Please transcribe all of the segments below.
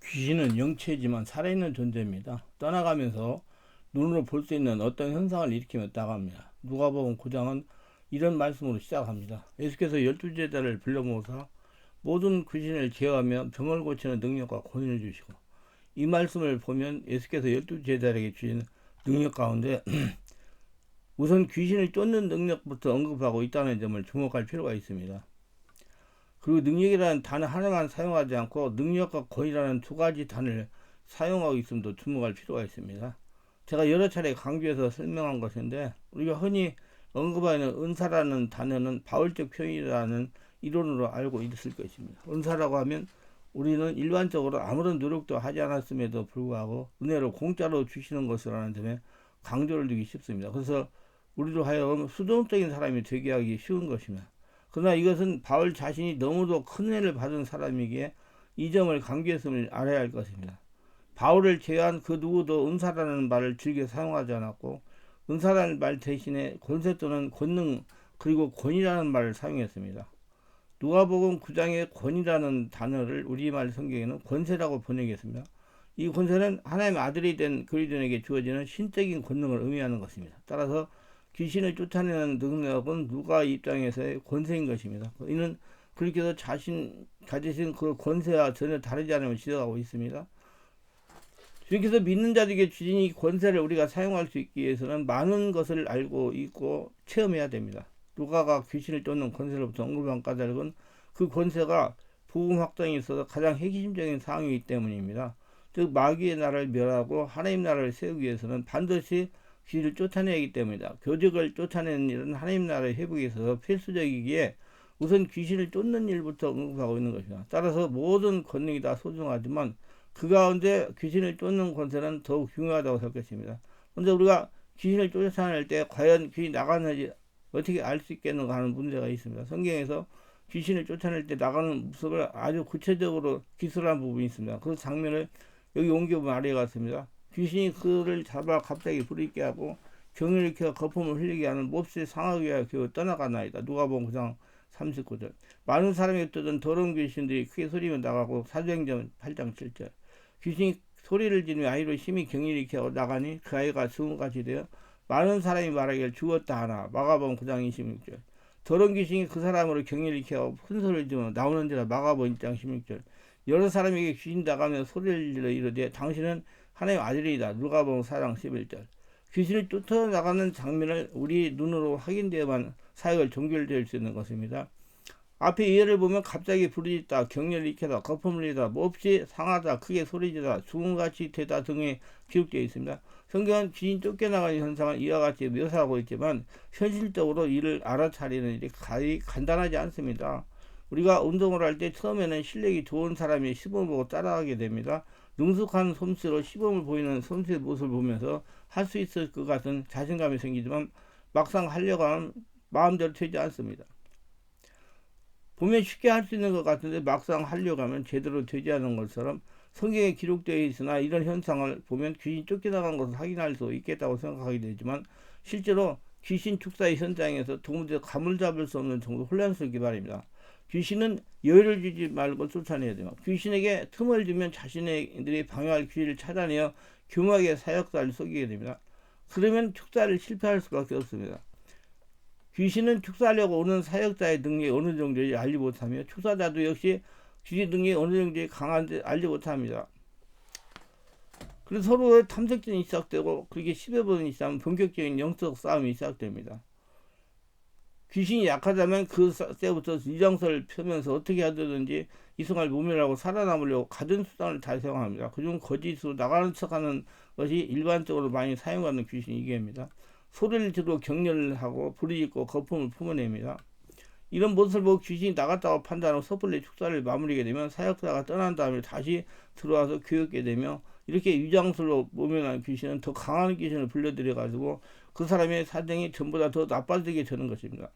귀신은 영체지만 살아있는 존재입니다. 떠나가면서 눈으로 볼 수 있는 어떤 현상을 일으키며 나갑니다. 누가복음 9장은 이런 말씀으로 시작합니다. 예수께서 12제자를 불러 모으사 모든 귀신을 제어하며 병을 고치는 능력과 권위를 주시고, 이 말씀을 보면 예수께서 12제자에게 주신 능력 가운데 우선 귀신을 쫓는 능력부터 언급하고 있다는 점을 주목할 필요가 있습니다. 그리고 능력이라는 단어 하나만 사용하지 않고 능력과 권위라는 두 가지 단어를 사용하고 있음도 주목할 필요가 있습니다. 제가 여러 차례 강조해서 설명한 것인데, 우리가 흔히 언급하는 은사라는 단어는 바울적 표현이라는 이론으로 알고 있을 것입니다. 은사라고 하면 우리는 일반적으로 아무런 노력도 하지 않았음에도 불구하고 은혜로 공짜로 주시는 것이라는 점에 강조를 두기 쉽습니다. 그래서 우리로 하여금 수동적인 사람이 되게 하기 쉬운 것입니다. 그러나 이것은 바울 자신이 너무도 큰 은혜를 받은 사람이기에 이 점을 강조했음을 알아야 할 것입니다. 바울을 제외한 그 누구도 은사라는 말을 즐겨 사용하지 않았고, 은사라는 말 대신에 권세 또는 권능 그리고 권위라는 말을 사용했습니다. 누가복음 9장의 권위라는 단어를 우리말 성경에는 권세라고 번역했습니다. 이 권세는 하나님의 아들이 된 그리스도인에게 주어지는 신적인 권능을 의미하는 것입니다. 따라서 귀신을 쫓아내는 능력은 누가 입장에서의 권세인 것입니다. 이는 그렇게 해서 자신 가지신 그 권세와 전혀 다르지 않음을 지적하고 있습니다. 이렇게 해서 믿는 자들에게 주신 이 권세를 우리가 사용할 수 있기 위해서는 많은 것을 알고 있고 체험해야 됩니다. 누가가 귀신을 쫓는 권세로부터 언급한 까닭은 그 권세가 복음 확장에 있어서 가장 핵심적인 사항이기 때문입니다. 즉 마귀의 나라를 멸하고 하나님 나라를 세우기 위해서는 반드시 귀신을 쫓아내야 하기 때문이다. 교적을 쫓아내는 일은 하나님 나라의 회복에 있어서 필수적이기에 우선 귀신을 쫓는 일부터 언급하고 있는 것입니다. 따라서 모든 권능이 다 소중하지만 그 가운데 귀신을 쫓는 권세는 더욱 중요하다고 생각했습니다. 그런데 우리가 귀신을 쫓아낼 때 과연 귀신이 나가는지 어떻게 알 수 있겠는가 하는 문제가 있습니다. 성경에서 귀신을 쫓아낼 때 나가는 모습을 아주 구체적으로 기술한 부분이 있습니다. 그 장면을 여기 옮겨보면 아래 같습니다. 귀신이 그를 잡아 갑자기 불있게 하고 경을 일으켜 거품을 흘리게 하는 몹시 상하게 하여 겨우 떠나가나이다. 누가복음 9장 39절. 많은 사람이 떠든 더러운 귀신들이 크게 소리며 나가고 사도행전 8장 7절. 귀신이 소리를 지르며 아이로 심히 경을 일으켜 나가니 그 아이가 죽음같이 되어 많은 사람이 말하기를 죽었다 하나. 마가복음 9장 26절. 더러운 귀신이 그 사람으로 경을 일으켜 큰 소리를 지르며 나오는지라. 마가복음 1장 16절. 여러 사람에게 귀신 나가며 소리를 질러 이르되 당신은 하나님의 아들이다. 누가복음 4장 11절. 귀신을 쫓아나가는 장면을 우리 눈으로 확인되어야만 사역을 종결될 수 있는 것입니다. 앞에 예를 보면 갑자기 부르짖다, 경련을 일으키다, 거품을 흘리다, 몹시 상하다, 크게 소리지다, 죽음같이 되다 등이 기록되어 있습니다. 성경은 귀신 쫓겨나가는 현상을 이와 같이 묘사하고 있지만 현실적으로 이를 알아차리는 일이 거의 간단하지 않습니다. 우리가 운동을 할 때 처음에는 실력이 좋은 사람이 시범을 보고 따라하게 됩니다. 능숙한 솜씨로 시범을 보이는 선수의 모습을 보면서 할 수 있을 것 같은 자신감이 생기지만 막상 하려고 하면 마음대로 되지 않습니다. 보면 쉽게 할 수 있는 것 같은데 막상 하려고 하면 제대로 되지 않은 것처럼 성경에 기록되어 있으나 이런 현상을 보면 귀신 쫓겨나간 것을 확인할 수 있겠다고 생각하게 되지만 실제로 귀신 축사의 현장에서 도무지 감을 잡을 수 없는 정도 혼란스럽게 말입니다. 귀신은 여유를 주지 말고 쫓아내야 됩니다. 귀신에게 틈을 주면 자신들이 방해할 귀신을 찾아내어 교묘하게 사역자를 속이게 됩니다. 그러면 축사를 실패할 수밖에 없습니다. 귀신은 축사하려고 오는 사역자의 능력이 어느 정도인지 알지 못하며 축사자도 역시 귀신 능력이 어느 정도인지 강한지 알지 못합니다. 그래서 서로의 탐색전이 시작되고 그렇게 10여 번이 시작하면 본격적인 영적 싸움이 시작됩니다. 귀신이 약하다면 그 때부터 이정설을 펴면서 어떻게 하든지 이성을 모멸하고 살아남으려고 가진 수단을 다 사용합니다. 그중 거짓으로 나가는 척하는 것이 일반적으로 많이 사용하는 귀신 이게입니다. 소리를 지르고 격려를 하고 부르짖고 거품을 품어냅니다. 이런 모습을 보고 귀신이 나갔다고 판단하고 섣불리 축사를 마무리하게 되면 사역자가 떠난 다음에 다시 들어와서 교육하게 되며 이렇게 유장술로 모면한 귀신은 더 강한 귀신을 불러들여가지고 그 사람의 사정이 전보다 더 나빠지게 되는 것입니다.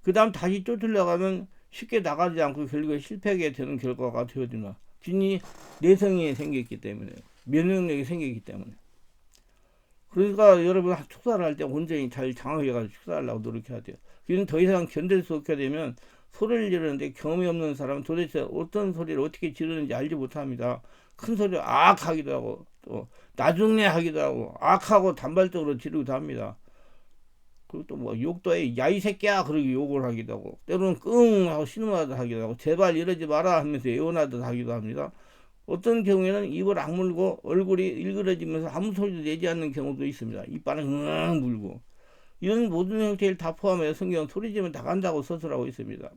그 다음 다시 쫓으려고 하면 쉽게 나가지 않고 결국에 실패하게 되는 결과가 되어집니다. 귀신이 내성이 생겼기 때문에, 면역력이 생겼기 때문에. 그러니까 여러분 축사를 할 때 온전히 잘 장악해가지고 축사하려고 노력해야 돼요. 귀신은 더 이상 견딜 수 없게 되면 소리를 지르는데 경험이 없는 사람은 도대체 어떤 소리를 어떻게 지르는지 알지 못합니다. 큰 소리로 악 하기도 하고 또 나중에 하기도 하고 악하고 단발적으로 지르기도 합니다. 그리고 또 뭐 욕도 해. 야 이 새끼야 그러고 욕을 하기도 하고 때로는 끙 하고 신음하듯 하기도 하고 제발 이러지 마라 하면서 애원하듯 하기도 합니다. 어떤 경우에는 입을 악물고 얼굴이 일그러지면서 아무 소리도 내지 않는 경우도 있습니다. 이빨을 응응 물고 이런 모든 형태를 다 포함해 성경은 소리지면 다 간다고 서술하고 있습니다.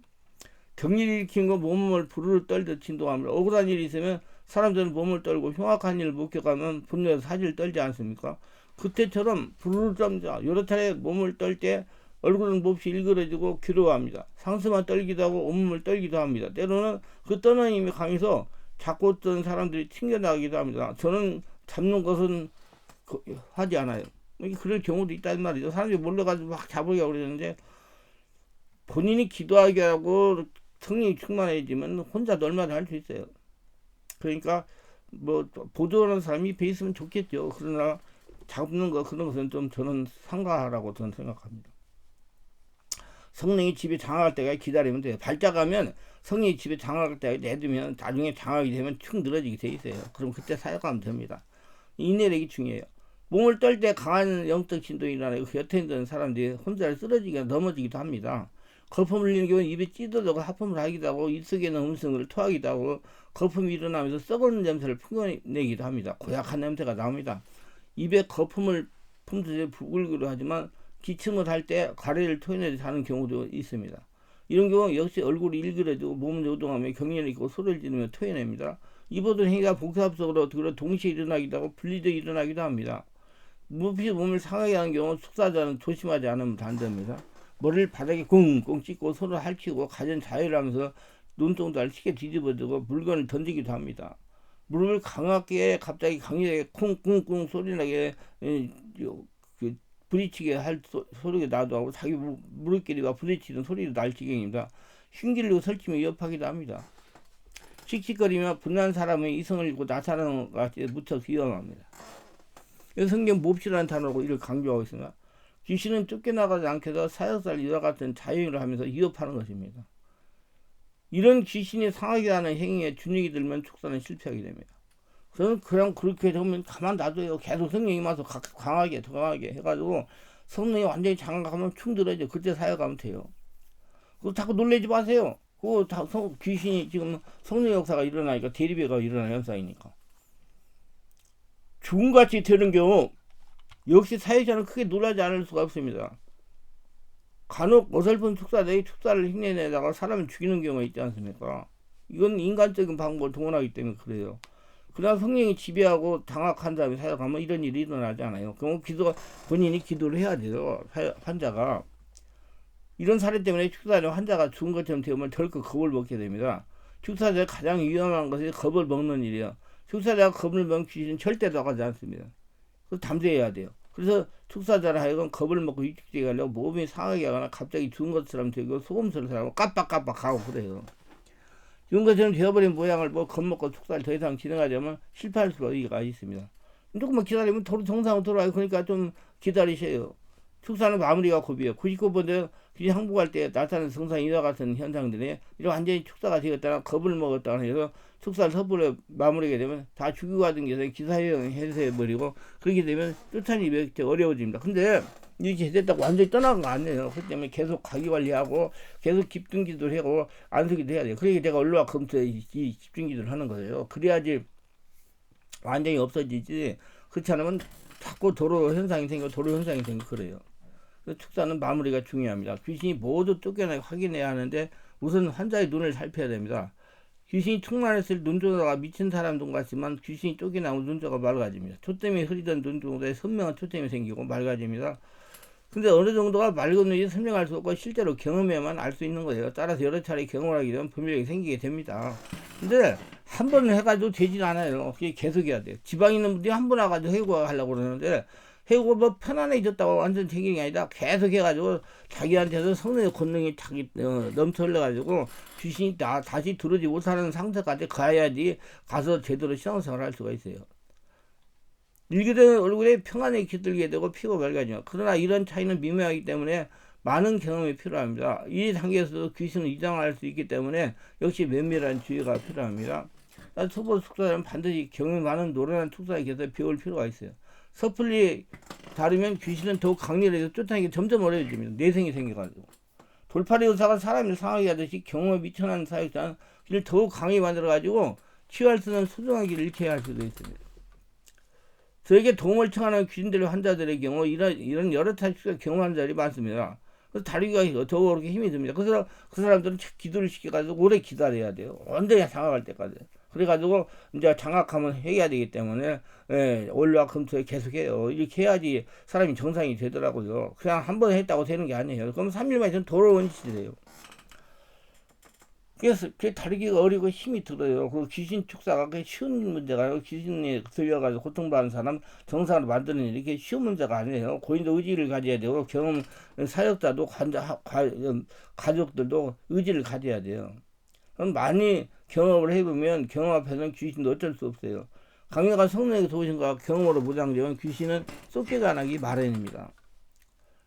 격리를 일으킨 거 몸을 부르르 떨듯 진동합니다. 억울한 일이 있으면 사람들은 몸을 떨고 흉악한 일을 목격하면 분노해서 사지를 떨지 않습니까? 그때처럼 부르르 떨자 여러 차례 몸을 떨 때 얼굴은 몹시 일그러지고 괴로워합니다. 상스만 떨기도 하고 온몸을 떨기도 합니다. 때로는 그 떠는 힘이 강해서 잡고 있던 사람들이 튕겨나가기도 합니다. 저는 잡는 것은 하지 않아요. 그럴 경우도 있단 말이죠. 사람들이 몰려가지고 막 잡으려고 그러는데 본인이 기도하게 하고 성령이 충만해지면 혼자도 얼마나 할 수 있어요. 그러니까 뭐 보조하는 사람이 옆에 있으면 좋겠죠. 그러나 잡는 거 그런 것은 좀 저는 상가하라고 저는 생각합니다. 성령이 집에 장악할 때까지 기다리면 돼요. 발작하면 성령이 집에 장악할 때까지 내두면 나중에 장악이 되면 축 늘어지게 돼 있어요. 그럼 그때 사역하면 됩니다. 인내력이 중요해요. 몸을 떨 때 강한 영적 진동이 일어나고 그 옆에 있는 사람들이 혼자 쓰러지거나 넘어지기도 합니다. 거품 흘리는 경우는 입에 찌들어도 하품을 하기도 하고 입속에는 음성을 토하기도 하고 거품이 일어나면서 썩은 냄새를 풍겨내기도 합니다. 고약한 냄새가 나옵니다. 입에 거품을 품듯이 부글부글 하지만 기침을 할 때 가래를 토해내듯 하는 경우도 있습니다. 이런 경우 역시 얼굴이 일그러지고 몸은 요동하며 경련을 입고 소리를 지르며 토해냅니다. 이 모든 행위가 복합적으로 동시에 일어나기도 하고 분리되어 일어나기도 합니다. 무엇이 몸을 상하게 하는 경우 숙사자는 조심하지 않으면 안 됩니다. 머리를 바닥에 꽁꽁 찍고 서로 핥히고 가진 자해를 하면서 눈동자를 쉽게 뒤집어지고 물건을 던지기도 합니다. 무릎을 강하게 갑자기 강하게 쿵쿵쿵 소리나게 부딪히게 할 소리가 나도 하고 자기 무릎끼리가 부딪히는 소리도 날 지경입니다. 흉기로 설치며 위협하기도 합니다. 씩씩거리며 분한 사람의 이성을 잃고 나타나는 것 같이 무척 위험합니다. 성경 몹시라는 단어로 이를 강조하고 있습니다. 귀신은 쫓겨나가지 않게 해서 사역사를 이와 같은 자유를 하면서 위협하는 것입니다. 이런 귀신이 상하게 하는 행위에 준익이 들면 축사는 실패하게 됩니다. 저는 그냥 그렇게 되면 가만 놔둬요. 계속 성령이 와서 강하게 더 강하게 해가지고 성령이 완전히 장악하면 충 들어져. 그때 사역하면 돼요. 그거 자꾸 놀래지 마세요. 그거 다 귀신이 지금 성령 역사가 일어나니까 대리배가 일어나는 현상이니까. 죽음같이 되는 경우 역시 사회자는 크게 놀라지 않을 수가 없습니다. 간혹 어설픈 축사들이 축사를 흉내내다가 사람을 죽이는 경우가 있지 않습니까? 이건 인간적인 방법을 동원하기 때문에 그래요. 그러나 성령이 지배하고 장악한 다음에 사역하면 이런 일이 일어나지 않아요. 그럼 본인이 기도를 해야 돼요. 환자가. 이런 사례 때문에 축사는 환자가 죽은 것처럼 되면 덜컥 겁을 먹게 됩니다. 축사자의 가장 위험한 것이 겁을 먹는 일이에요. 축사자가 겁을 먹는 귀신은 절대 나가지 않습니다. 그래서 담대해야 돼요. 그래서 축사자를 하여금 겁을 먹고 일찍 가려고 몸이 상하게 하거나 갑자기 죽은 것처럼 되고 소금스러운 사람은 깜빡깜빡하고 그래요. 죽은 것처럼 되어버린 모양을 겁먹고 축사를 더 이상 진행하려면 실패할 수가 있습니다. 조금만 기다리면 정상으로 돌아와요. 그러니까 좀 기다리셔요. 축사는 마무리가 고비예요. 99번째 귀신 항복할 때 나타나는 증상 이와 같은 현상들이 이런 완전히 축사가 되었다나 겁을 먹었다나 해서 축사를 섣불리 마무리하게 되면 다 죽이고 가던 게 기사형 해소해버리고 그렇게 되면 쫓아내기 매우 어려워집니다. 근데 이렇게 됐다고 완전히 떠나간 거 아니에요. 그렇기 때문에 계속 가기관리하고 계속 집중기도를 하고 안수기도 해야 돼요. 그러니까 제가 얼로와 검토에 이 집중기도를 하는 거예요. 그래야지 완전히 없어지지. 그렇지 않으면 자꾸 도로 현상이 생기고 그래요. 그래서 축사는 마무리가 중요합니다. 귀신이 모두 쫓겨나게 확인해야 하는데 우선 환자의 눈을 살펴야 됩니다. 귀신이 충만했을 눈조가 미친 사람 눈 같지만 귀신이 쫓겨나면 눈조가 맑아집니다. 초점이 흐리던 눈조에 선명한 초점이 생기고 맑아집니다. 근데 어느 정도가 맑은 눈이 설명할 수 없고 실제로 경험해야만 알 수 있는 거예요. 따라서 여러 차례 경험을 하게 되면 분별력이 생기게 됩니다. 근데 한 번 해가지고 되진 않아요. 그게 계속 해야 돼요. 지방 있는 분들이 한 번 와가지고 해고하려고 그러는데 해고 편안해졌다고 완전 생긴 게 아니라 계속 해가지고 자기한테서 성령의 권능이 넘쳐 흘러가지고 귀신이 다시 들어오지 못하는 상태까지 가야지 가서 제대로 신앙생활을 할 수가 있어요. 일기된 얼굴에 평안에 깃들게 되고 피가 맑아지죠. 그러나 이런 차이는 미묘하기 때문에 많은 경험이 필요합니다. 이 단계에서도 귀신을 이장할 수 있기 때문에 역시 면밀한 주의가 필요합니다. 초보 숙사자는 반드시 경험이 많은 노련한 tuk사에 곁에 배울 필요가 있어요. 섣불리 다루면 귀신은 더욱 강렬해서 쫓아내기 점점 어려워집니다. 내성이 생겨가지고. 돌팔이 의사가 사람을 상하게 하듯이 경험에 미천한 사역자는 이를 더욱 강하게 만들어가지고 치유할 수 있는 소중한 길을 잃게 할 수도 있습니다. 저에게 도움을 청하는 귀신들의 환자들의 경우 이런 여러 타입의 경험한 자들이 많습니다. 그래서 다루기가 더 그렇게 힘이 듭니다. 그래서 그 사람들은 기도를 시켜가지고 오래 기다려야 돼요. 언제 장악할 때까지. 그래가지고 이제 장악하면 해야 되기 때문에 월화 금토에 계속해요. 이렇게 해야지 사람이 정상이 되더라고요. 그냥 한 번 했다고 되는 게 아니에요. 그럼 3일만 있으면 더러운 짓이 돼요. 그래서 그 다루기가 어리고 힘이 들어요. 그 귀신 축사가 그 쉬운 문제가 아니고 귀신이 들려가지고 고통받는 사람 정상으로 만드는 일이 이렇게 쉬운 문제가 아니에요. 고인도 의지를 가져야 되고 경험 사역자도 가족들도 의지를 가져야 돼요. 그럼 많이 경험을 해보면 경험 앞에서는 귀신도 어쩔 수 없어요. 강력한 성령의 도우심과 경험으로 무장되면 귀신은 쫓겨나기 마련입니다.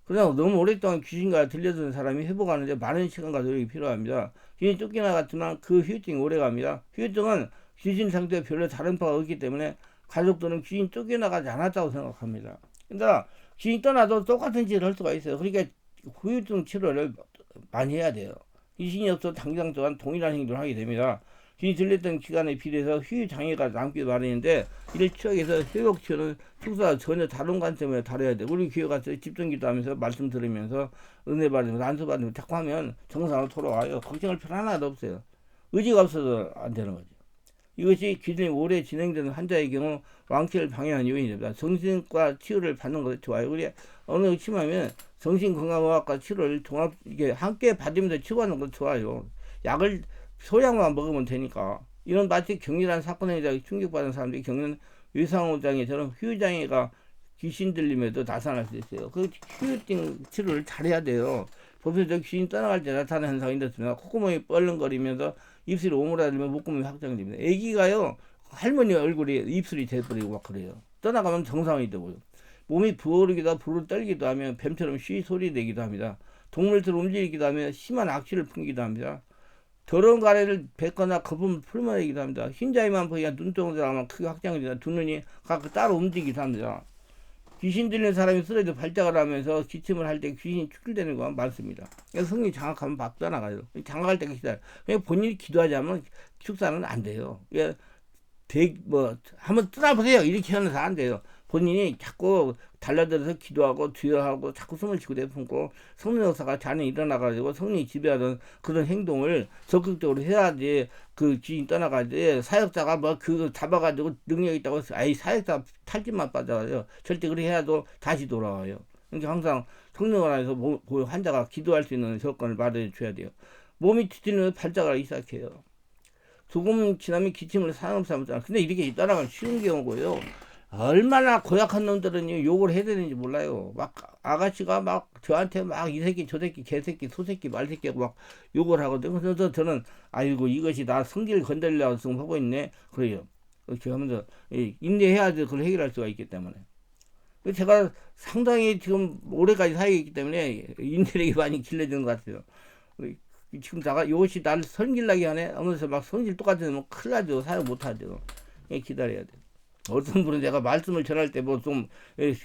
그냥 너무 오랫동안 귀신과 들려드는 사람이 회복하는데 많은 시간과 노력이 필요합니다. 귀신이 쫓겨나갔지만 그 후유증이 오래갑니다. 후유증은 귀신 상태와 별로 다른 바가 없기 때문에 가족들은 귀신 쫓겨나가지 않았다고 생각합니다. 그러니까 귀신이 떠나도 똑같은 짓을 할 수가 있어요. 그러니까 후유증 치료를 많이 해야 돼요. 귀신이 없어 당장 또한 동일한 행동을 하게 됩니다. 귀신이 들렸던 기간에 비례해서 후유 장애가 남기 마련인데 이를 치료해서 회복 치료는 축사와 전혀 다른 관점으로 다뤄야 돼. 우리 교회 가서 집중기도 하면서 말씀 들으면서 은혜 받으면서 안수 받으면서 자꾸 하면 정상으로 돌아와요. 걱정할 필요 하나도 없어요. 의지가 없어서 안 되는 거죠. 이것이 귀신이 오래 진행되는 환자의 경우 완쾌를 방해하는 요인이 됩니다. 정신과 치료를 받는 것이 좋아요. 우리 어느 의심하면 정신건강의학과 치료를 이게 함께 받으면서 치료하는 것도 좋아요. 약을 소량만 먹으면 되니까. 이런 마치 격렬한 사건에 대해 충격받은 사람들이 겪는 외상후장애처럼 후유장애가 귀신 들림에도 나타날 수 있어요. 그 후유증 치료를 잘해야 돼요. 보편적으로 귀신 떠나갈 때 나타나는 현상이 이렇습니다. 콧구멍이 뻘렁거리면서 입술이 오므라들면 목구멍이 확장됩니다. 애기가요 할머니 얼굴이 입술이 돼버리고 막 그래요. 떠나가면 정상이 되고요. 몸이 부어오르기도 하고 불을 떨기도 하며 뱀처럼 쉬 소리 내기도 합니다. 동물처럼 움직이기도 하며 심한 악취를 풍기기도 합니다. 더러운 가래를 뱉거나 거품을 풀어내기도 합니다. 흰자위만 보이면 눈동자가 크게 확장됩니다. 두 눈이 각각 따로 움직이기도 합니다. 귀신 들린 사람이 쓰러져 발작을 하면서 기침을 할 때 귀신이 축출되는 건 많습니다. 성령이 장악하면 막 떠나가요. 장악할 때가 기다려. 그냥 본인이 기도하지 않으면 축사는 안 돼요. 한번 떠나보세요. 이렇게 하는 사람 안 돼요. 본인이 자꾸 달라들어서 기도하고 두려워하고 자꾸 숨을 쉬고 내품고 성령 역사가 자연히 일어나가지고 성령이 지배하는 그런 행동을 적극적으로 해야지 그 귀신 떠나가지 사역자가 뭐 그거 잡아가지고 능력 있다고 아이 사역자 탈진만 빠져요. 절대 그렇게 해야도 다시 돌아와요. 그러니까 항상 성령을 안에서 환자가 기도할 수 있는 조건을 마련해 줘야 돼요. 몸이 뒤틀리면 발작을 하기 시작해요. 조금 지나면 기침을 사람삼잖아. 근데 이렇게 떠나가면 쉬운 경우고요. 얼마나 고약한 놈들은 욕을 해야 되는지 몰라요. 막 아가씨가 막 저한테 막 이 새끼 저 새끼 개새끼 소새끼 말새끼 막 욕을 하거든요. 그래서 저는 아이고 이것이 나 성질 건드리려고 지금 하고 있네. 그래요. 그렇게 하면서 인내해야지 그걸 해결할 수가 있기 때문에. 제가 상당히 지금 올해까지 사역했기 때문에 인내력이 많이 길러지는 것 같아요. 지금 이것이 나를 성질나게 하네. 하면서 막 성질 똑같으면 큰일 나죠. 사역 못하죠. 기다려야 돼. 어떤 분은 내가 말씀을 전할 때 뭐 좀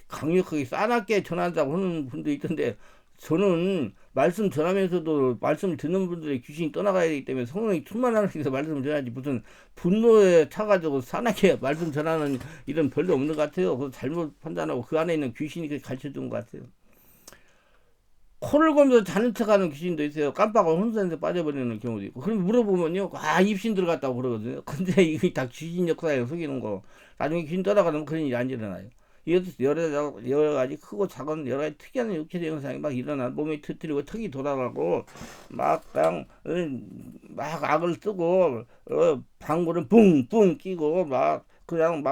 강력하게 싸납게 전한다고 하는 분도 있던데 저는 말씀 전하면서도 말씀을 듣는 분들의 귀신이 떠나가야 되기 때문에 성령이 충만하기 위해서 말씀을 전하지 무슨 분노에 차가지고 싸납게 말씀 전하는 일은 별로 없는 것 같아요. 그거 잘못 판단하고 그 안에 있는 귀신이 가르쳐준 것 같아요. 코를 골면서 자는 척하는 귀신도 있어요. 깜빡하고 혼선에서 빠져버리는 경우도 있고. 그럼 물어보면요, 입신 들어갔다고 그러거든요. 근데 이게 다 귀신 역사에 속이는 거. 나중에 귀신 떠나가면 그런 일이 안 일어나요. 이것도 여러 가지 크고 작은 여러 가지 특이한 육체적 현상이 막 일어나. 몸이 터뜨리고 턱이 돌아가고 막 악을 쓰고 방구를 뿡뿡 끼고 그냥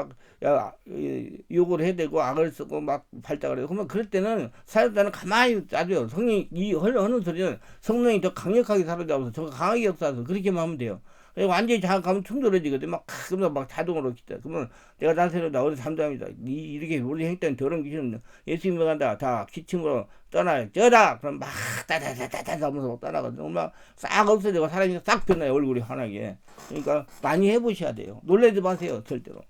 욕을 해대고 악을 쓰고 막 발작을 해요. 그러면 그럴 때는 사역자는 가만히 놔둬요. 성령이 하는 소리는 성령이 더 강력하게 사로잡아서 더 강하게 역사해서 그렇게만 하면 돼요. 완전히 자각하면 충돌해지거든. 막, 그러면 막 자동으로 기다. 그러면 내가 나서다 어디 잠잠이다. 이렇게 우리 행동 더러운 귀신은 예수 믿어 간다. 다 기침으로 떠나요. 쩌다! 그럼 막, 따다다다다 하면서 막 떠나거든. 막, 싹 없어지고 사람이 싹 변해요. 얼굴이 환하게. 그러니까 많이 해보셔야 돼요. 놀라지 마세요. 절대로.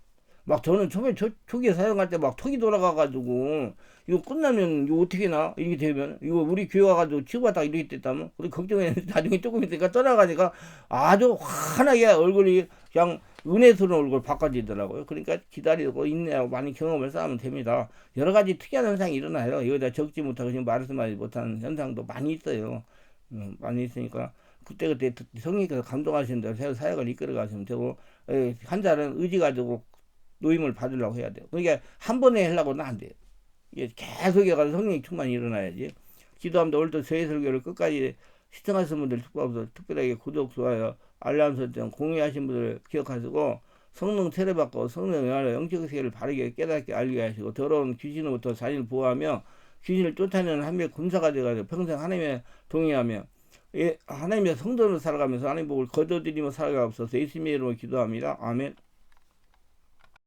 막 저는 처음에 초기에 사용할 때 막 턱이 돌아가가지고 이거 끝나면 이거 어떻게 나? 이게 되면 이거 우리 교회 와가지고 치유받다가 이렇게 됐다면 우리 걱정했는데 나중에 조금 있으니까 떠나가니까 아주 환하게 얼굴이 그냥 은혜스러운 얼굴 바꿔지더라고요. 그러니까 기다리고 인내하고 많이 경험을 쌓으면 됩니다. 여러 가지 특이한 현상이 일어나요. 여기다 적지 못하고 지금 말씀하지 못하는 현상도 많이 있어요. 많이 있으니까 그때그때 성령께서 감동하시는 대로 새 사역을 이끌어 가시면 되고 환자는 의지 가지고 노임을 받으려고 해야 돼요. 그러니까 한 번에 하려고는 안 돼요. 이게 계속 해가지고 성령이 충만히 일어나야지. 기도합니다. 오늘도 저희 설교를 끝까지 시청하신 분들 특별하게 구독, 좋아요, 알람 설정, 공유하신 분들 기억하시고 성령 세례받고 성령 영화로 영적 세계를 바르게 깨닫게 알게 하시고 더러운 귀신으로부터 자신을 보호하며 귀신을 쫓아내는 한명 군사가 되어가지고 평생 하나님의 동의하며 하나님의 성도로 살아가면서 하나님 복을 거둬들이며 살아가옵소서. 예수님의 이름으로 기도합니다. 아멘.